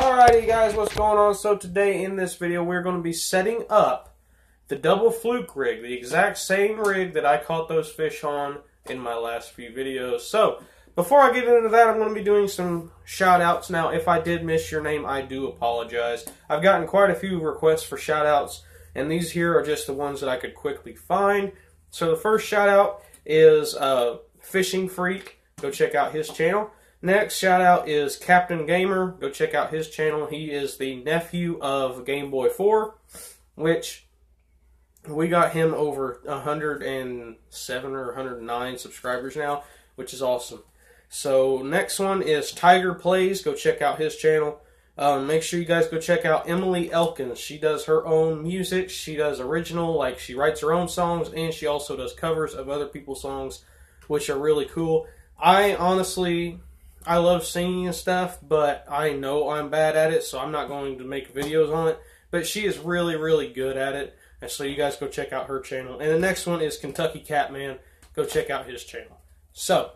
Alrighty guys, what's going on? So today in this video we're going to be setting up the double fluke rig, the exact same rig that I caught those fish on in my last few videos. So before I get into that, I'm going to be doing some shout outs. Now if I did miss your name, I do apologize. I've gotten quite a few requests for shout outs, and these here are just the ones that I could quickly find. So the first shout out is Fishing Freak. Go check out his channel. Next shout out is Captain Gamer. Go check out his channel. He is the nephew of Game Boy 4, which we got him over 107 or 109 subscribers now, which is awesome. So next one is Tiger Plays. Go check out his channel. Make sure you guys go check out Emily Elkins. She does her own music. She does original, like she writes her own songs, and she also does covers of other people's songs, which are really cool. I love singing and stuff, but I know I'm bad at it, so I'm not going to make videos on it. But she is really, really good at it, and so you guys go check out her channel. And the next one is Kentucky Catman. Go check out his channel. So,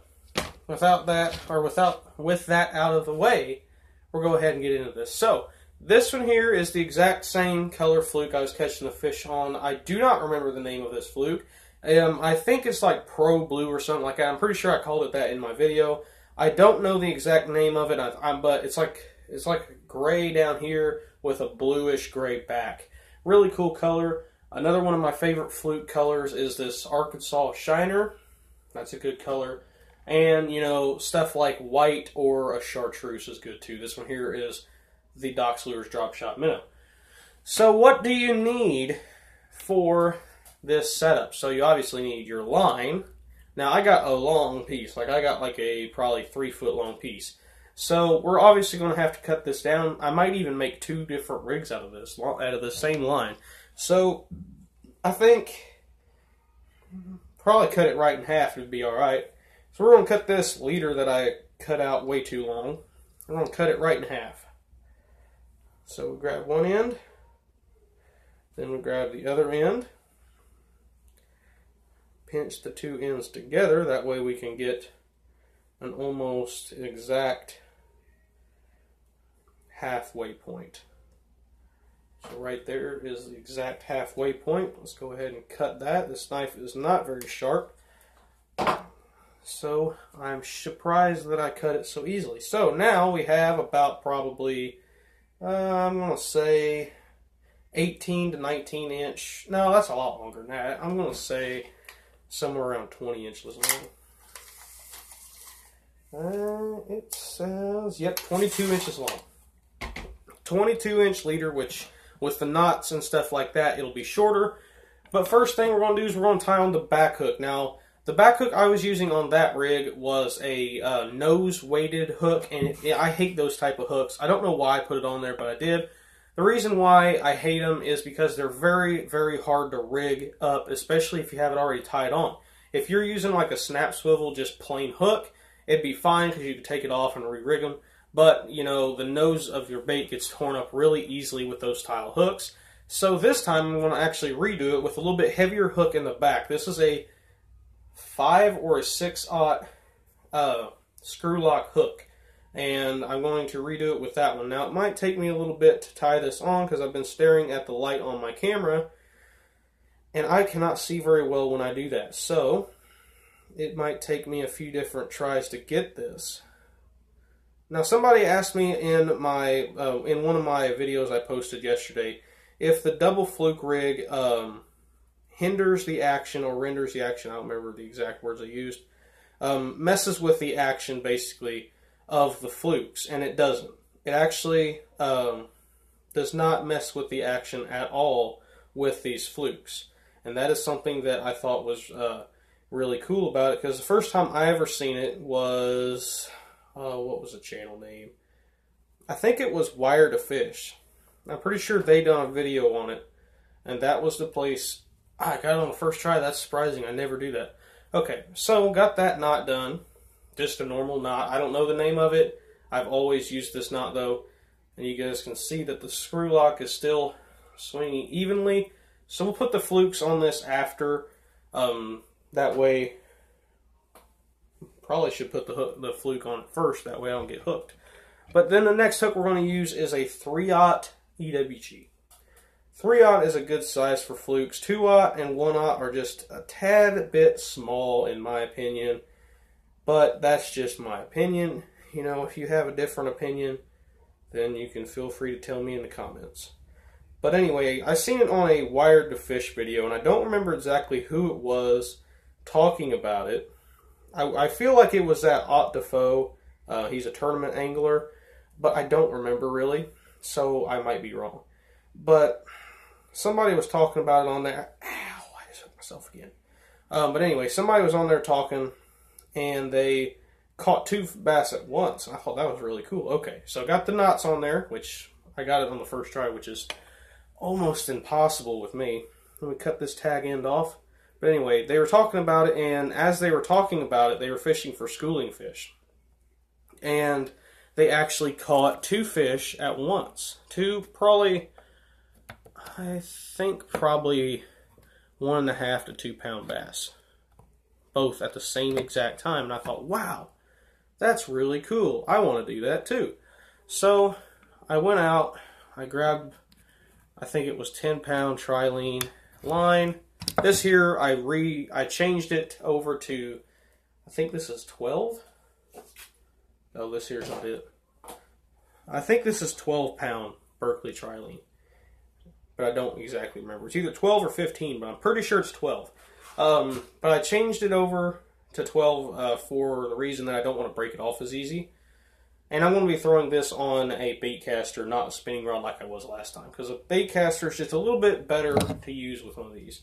with that out of the way, we'll go ahead and get into this. So, this one here is the exact same color fluke I was catching the fish on. I do not remember the name of this fluke. I think it's like Pro Blue or something like that. I'm pretty sure I called it that in my video. I don't know the exact name of it, but it's like gray down here with a bluish gray back. Really cool color. Another one of my favorite fluke colors is this Arkansas Shiner. That's a good color. And, you know, stuff like white or a chartreuse is good too. This one here is the Doc's Lures Drop Shot Minnow. So what do you need for this setup? So you obviously need your line. Now I got a long piece, I got like a probably 3 foot long piece. So we're obviously going to have to cut this down. I might even make 2 different rigs out of this, same line. So I think probably cut it right in half would be alright. So we're going to cut this leader that I cut out way too long. We're going to cut it right in half. So we grab one end, then we grab the other end. Pinch the 2 ends together, that way we can get an almost exact halfway point. So right there is the exact halfway point. Let's go ahead and cut that. This knife is not very sharp, so I'm surprised that I cut it so easily. So now we have about probably, I'm going to say 18 to 19 inch. No, that's a lot longer than that. I'm going to say somewhere around 20 inches long. It says, yep, 22 inches long. 22-inch leader, which with the knots and stuff like that, it'll be shorter. But first thing we're going to do is we're going to tie on the back hook. Now, the back hook I was using on that rig was a nose-weighted hook, and I hate those type of hooks. I don't know why I put it on there, but I did. The reason why I hate them is because they're very, very hard to rig up, especially if you have it already tied on. If you're using like a snap swivel, just plain hook, it'd be fine because you can take it off and re-rig them. But, you know, the nose of your bait gets torn up really easily with those style hooks. So this time I'm going to actually redo it with a little bit heavier hook in the back. This is a 5 or a 6/0 screw lock hook. And I'm going to redo it with that one. Now, it might take me a little bit to tie this on because I've been staring at the light on my camera, and I cannot see very well when I do that. So, it might take me a few different tries to get this. Now, somebody asked me in one of my videos I posted yesterday if the double fluke rig hinders the action or renders the action. I don't remember the exact words I used. Messes with the action, basically, of the flukes, and it doesn't. It actually does not mess with the action at all with these flukes, and that is something that I thought was really cool about it, because the first time I ever seen it was, what was the channel name? I think it was Wire to Fish. I'm pretty sure they done a video on it, and that was the place I got it on the first try. That's surprising. I never do that. Okay, so got that knot done. Just a normal knot. I don't know the name of it. I've always used this knot though. And you guys can see that the screw lock is still swinging evenly. So we'll put the flukes on this after. That way, probably should put the fluke on it first. That way I don't get hooked. But then the next hook we're going to use is a 3/0 EWG. 3/0 is a good size for flukes. 2/0 and 1/0 are just a tad bit small in my opinion. But that's just my opinion. You know, if you have a different opinion, then you can feel free to tell me in the comments. But anyway, I seen it on a Wired to Fish video, and I don't remember exactly who it was talking about it. I feel like it was that Ott Defoe. He's a tournament angler, but I don't remember really, so I might be wrong. But somebody was talking about it on there. Ow, I just hurt myself again. But anyway, somebody was on there talking, and they caught 2 bass at once. I thought that was really cool. Okay, so I got the knots on there, which I got it on the first try, which is almost impossible with me. Let me cut this tag end off. But anyway, they were talking about it, and as they were talking about it, they were fishing for schooling fish. And they actually caught 2 fish at once. 2 probably, I think probably 1.5 to 2 pound bass. Both at the same exact time. And I thought, wow, that's really cool. I want to do that too. So I went out, I grabbed, I think it was 10-pound trilene line. This here, I changed it over to, I think this is 12. Oh, this here's not it. I think this is 12-pound Berkeley trilene, but I don't exactly remember. It's either 12 or 15, but I'm pretty sure it's 12. But I changed it over to 12 for the reason that I don't want to break it off as easy. And I'm going to be throwing this on a bait caster, not a spinning rod like I was last time. Because a bait caster is just a little bit better to use with one of these.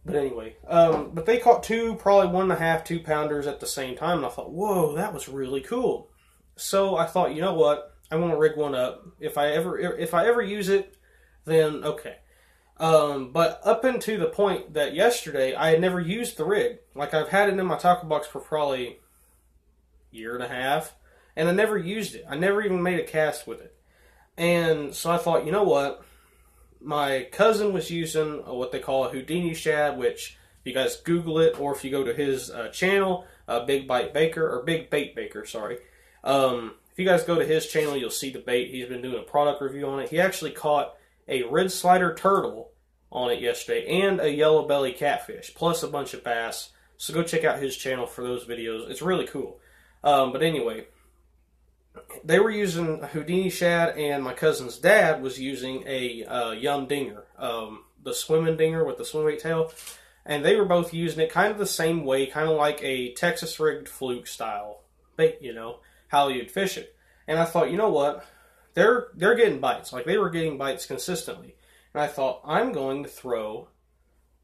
But anyway, but they caught 2, probably 1.5, 2 pounders at the same time. And I thought, whoa, that was really cool. So I thought, you know what? I'm going to rig one up. If I ever use it, then okay. But up until the point that yesterday, I had never used the rig. Like, I've had it in my tackle box for probably a year and a half. And I never used it. I never even made a cast with it. And so I thought, you know what? My cousin was using what they call a Houdini shad, which if you guys Google it, or if you go to his channel, Big Bait Baker, sorry. If you guys go to his channel, you'll see the bait. He's been doing a product review on it. He actually caught a red slider turtle on it yesterday, and a yellow belly catfish, plus a bunch of bass. So go check out his channel for those videos. It's really cool. But anyway, they were using a Houdini shad, and my cousin's dad was using a Yum Dinger, the swimming dinger with the swim bait tail. And they were both using it kind of the same way, kind of like a Texas rigged fluke style bait, you know, how you'd fish it. And I thought, you know what? They're getting bites. Like, they were getting bites consistently. And I thought, I'm going to throw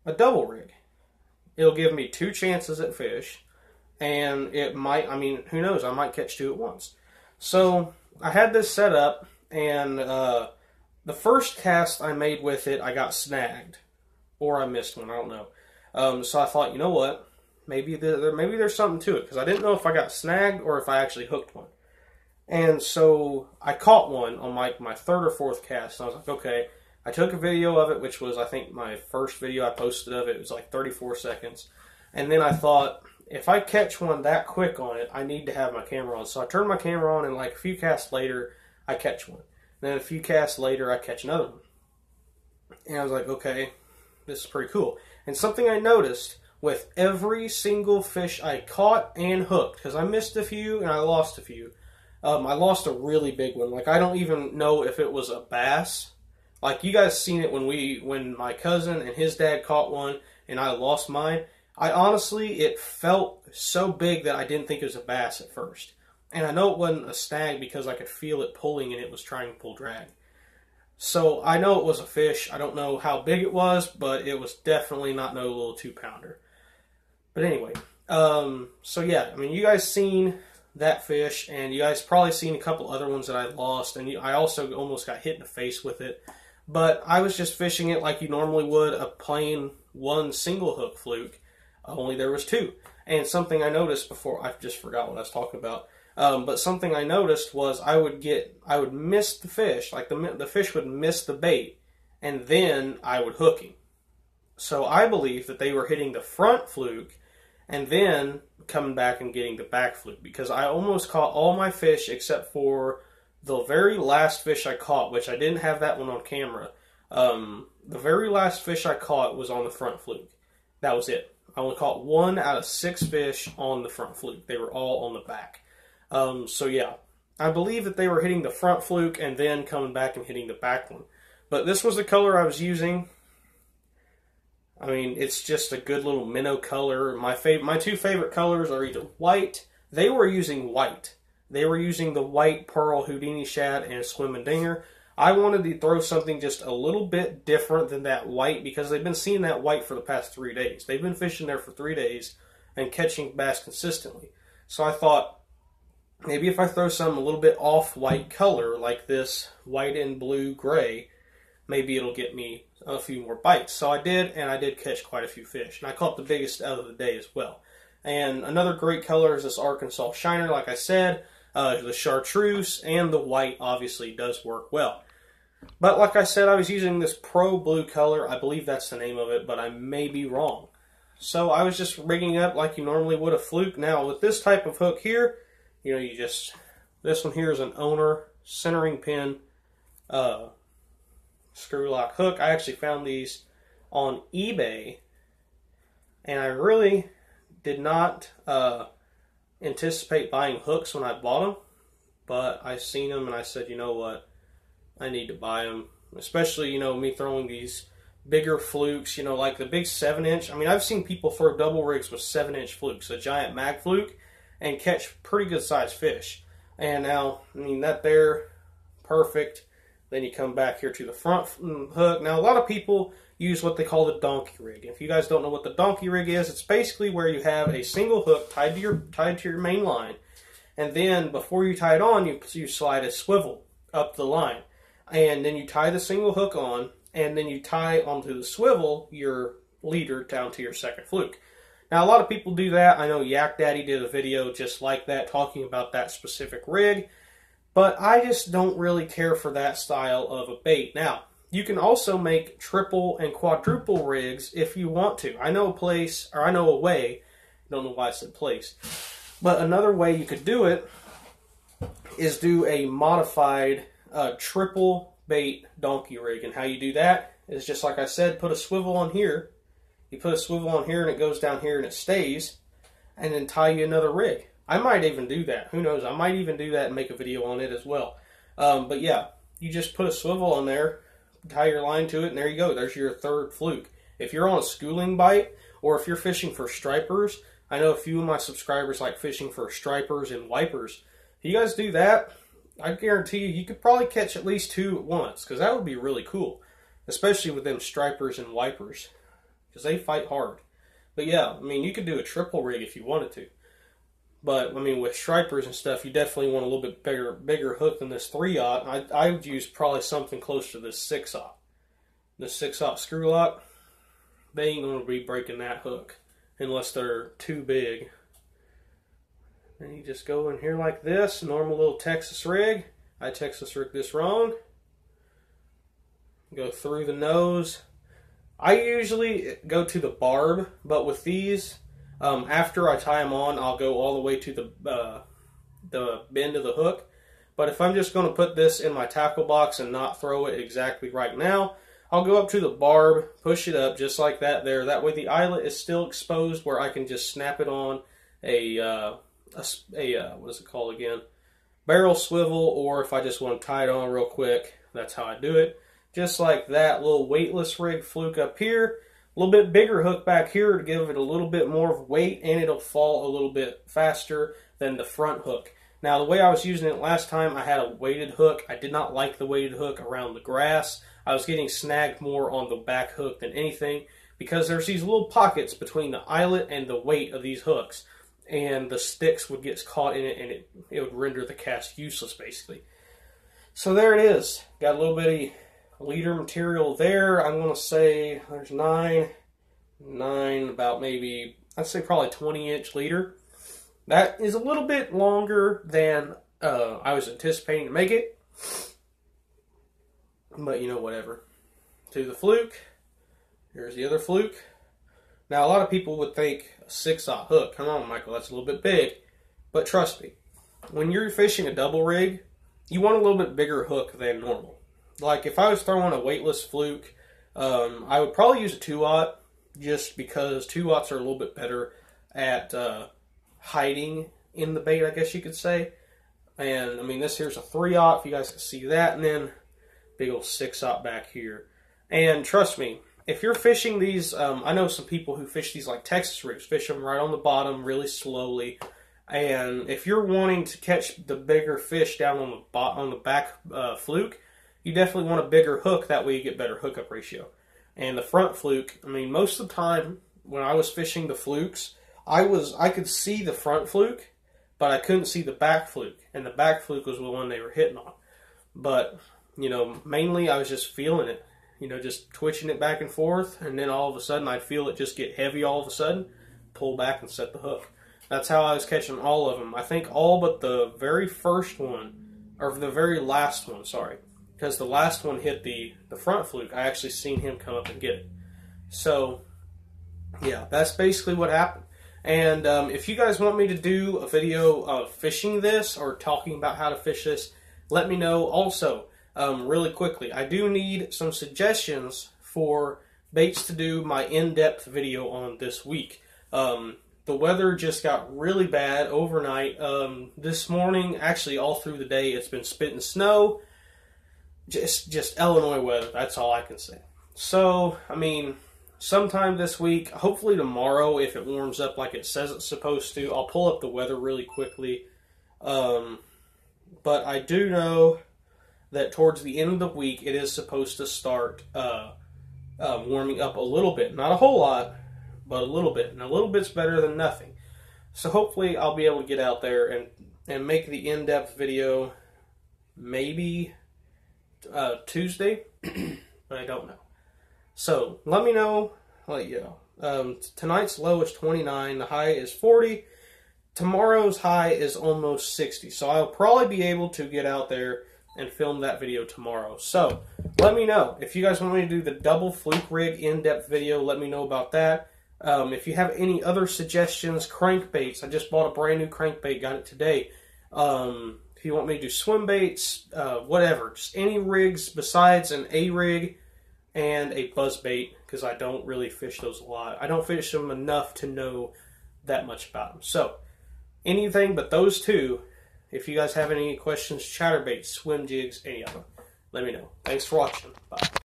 a double rig. It'll give me 2 chances at fish. And it might, I mean, who knows? I might catch 2 at once. So I had this set up, and the first cast I made with it, I got snagged. Or I missed one, I don't know. So I thought, you know what? Maybe there's something to it. Because I didn't know if I got snagged or if I actually hooked one. And so I caught one on my 3rd or 4th cast. And I was like, okay. I took a video of it, which was, I think, my first video I posted of it. It was like 34 seconds. And then I thought, if I catch one that quick on it, I need to have my camera on. So I turned my camera on, and like a few casts later, I catch one. And then a few casts later, I catch another one. And I was like, okay, this is pretty cool. And something I noticed with every single fish I caught and hooked, because I missed a few and I lost a few. I lost a really big one. Like, I don't even know if it was a bass. Like, you guys seen it when my cousin and his dad caught one and I lost mine. I honestly, it felt so big that I didn't think it was a bass at first. And I know it wasn't a snag because I could feel it pulling and it was trying to pull drag. So I know it was a fish. I don't know how big it was, but it was definitely not no little 2-pounder. But anyway, so yeah, I mean, you guys seen that fish, and you guys probably seen a couple other ones that I lost, and I also almost got hit in the face with it. But I was just fishing it like you normally would a plain 1 single hook fluke, only there was 2. And something I noticed before, I just forgot what I was talking about, but something I noticed was I would miss the fish, like the fish would miss the bait, and then I would hook him. So I believe that they were hitting the front fluke, and then coming back and getting the back fluke, because I almost caught all my fish except for the very last fish I caught, which I didn't have that one on camera. The very last fish I caught was on the front fluke. That was it. I only caught 1 out of 6 fish on the front fluke. They were all on the back. So yeah, I believe that they were hitting the front fluke and then coming back and hitting the back one. But this was the color I was using. I mean, it's just a good little minnow color. My 2 favorite colors are either white. They were using white. They were using the white pearl Houdini shad and swim and dinger. I wanted to throw something just a little bit different than that white, because they've been seeing that white for the past 3 days. They've been fishing there for 3 days and catching bass consistently. So I thought, maybe if I throw some a little bit off-white color, like this white and blue gray, maybe it'll get me a few more bites. So I did, and I did catch quite a few fish. And I caught the biggest out of the day as well. And another great color is this Arkansas Shiner, like I said. The chartreuse and the white obviously does work well. But like I said, I was using this Pro Blue color. I believe that's the name of it, but I may be wrong. So I was just rigging up like you normally would a fluke. Now with this type of hook here, you know, this one here is an owner centering pin screw lock hook. I actually found these on eBay, and I really did not anticipate buying hooks when I bought them, but I seen them and I said, you know what, I need to buy them. Especially, you know, me throwing these bigger flukes, you know, like the big 7-inch. I mean, I've seen people throw double rigs with 7-inch flukes, a giant mag fluke, and catch pretty good sized fish. And now, I mean, that there, perfect. Then you come back here to the front hook. Now, a lot of people use what they call the donkey rig. If you guys don't know what the donkey rig is, it's basically where you have a single hook tied to your main line, and then before you tie it on, you slide a swivel up the line, and then you tie the single hook on, and then you tie onto the swivel your leader down to your second fluke. Now, a lot of people do that. I know Yak Daddy did a video just like that, talking about that specific rig, but I just don't really care for that style of a bait. Now, you can also make triple and quadruple rigs if you want to. I know a place, or I know a way, I don't know why I said place, but another way you could do it is do a modified triple bait donkey rig. And how you do that is just like I said, put a swivel on here. You put a swivel on here and it goes down here and it stays, and then tie you another rig. I might even do that. Who knows? I might even do that and make a video on it as well. But yeah, you just put a swivel on there, tie your line to it, and there you go. There's your third fluke. If you're on a schooling bite, or if you're fishing for stripers, I know a few of my subscribers like fishing for stripers and wipers. If you guys do that, I guarantee you could probably catch at least 2 at once, because that would be really cool, especially with them stripers and wipers, because they fight hard. But yeah, I mean, you could do a triple rig if you wanted to. But, I mean, with stripers and stuff, you definitely want a little bit bigger hook than this 3/0. I would use probably something close to this 6/0. The 6/0 screw lock, they ain't going to be breaking that hook unless they're too big. And you just go in here like this, normal little Texas rig. I Texas rigged this wrong. Go through the nose. I usually go to the barb, but with these, after I tie them on, I'll go all the way to the bend of the hook. But if I'm just going to put this in my tackle box and not throw it exactly right now, I'll go up to the barb, push it up just like that there. That way the eyelet is still exposed, where I can just snap it on a what is it called again? Barrel swivel, or if I just want to tie it on real quick, that's how I do it. Just like that, little weightless rig fluke up here. A little bit bigger hook back here to give it a little bit more of weight, and it'll fall a little bit faster than the front hook. Now, the way I was using it last time, I had a weighted hook. I did not like the weighted hook around the grass. I was getting snagged more on the back hook than anything, because there's these little pockets between the eyelet and the weight of these hooks, and the sticks would get caught in it, and it would render the cast useless, basically. So there it is. Got a little bitty leader material there. I'm going to say there's nine, about maybe, I'd say probably 20-inch leader. That is a little bit longer than I was anticipating to make it. But, you know, whatever. To the fluke. Here's the other fluke. Now, a lot of people would think a 6/0 hook. Come on, Michael, that's a little bit big. But trust me, when you're fishing a double rig, you want a little bit bigger hook than normal. Like if I was throwing a weightless Fluke, I would probably use a 2/0 just because 2/0s are a little bit better at hiding in the bait, I guess you could say. And I mean, this here's a 3/0, if you guys can see that, and then big old 6/0 back here. And trust me, if you're fishing these, I know some people who fish these like Texas rigs, fish them right on the bottom really slowly. And if you're wanting to catch the bigger fish down on the back Fluke, you definitely want a bigger hook. That way you get better hookup ratio. And the front Fluke, I mean, most of the time when I was fishing the Flukes, I could see the front Fluke, but I couldn't see the back Fluke. And the back Fluke was the one they were hitting on. But, you know, mainly I was just feeling it. You know, just twitching it back and forth, and then all of a sudden I'd feel it just get heavy all of a sudden, pull back and set the hook. That's how I was catching all of them. I think all but the very first one, or the very last one, sorry. Because the last one hit the front Fluke. I actually seen him come up and get it. So, yeah, that's basically what happened. And if you guys want me to do a video of fishing this or talking about how to fish this, let me know. Also, really quickly, I do need some suggestions for baits to do my in-depth video on this week. The weather just got really bad overnight. This morning, actually all through the day, it's been spitting snow. Just Illinois weather, that's all I can say. So, I mean, sometime this week, hopefully tomorrow, if it warms up like it says it's supposed to, I'll pull up the weather really quickly. But I do know that towards the end of the week, it is supposed to start warming up a little bit. Not a whole lot, but a little bit. And a little bit's better than nothing. So hopefully I'll be able to get out there and make the in-depth video maybe Tuesday, but I don't know. So let me know. I'll let you know. Tonight's low is 29. The high is 40. Tomorrow's high is almost 60. So I'll probably be able to get out there and film that video tomorrow. So let me know. If you guys want me to do the double Fluke rig in-depth video, let me know about that. If you have any other suggestions, crankbaits, I just bought a brand new crankbait, got it today. If you want me to do swim baits, whatever, just any rigs besides an A-rig and a buzz bait, because I don't really fish those a lot. I don't fish them enough to know that much about them. So anything but those two. If you guys have any questions, chatterbaits, swim jigs, any of them, let me know. Thanks for watching. Bye.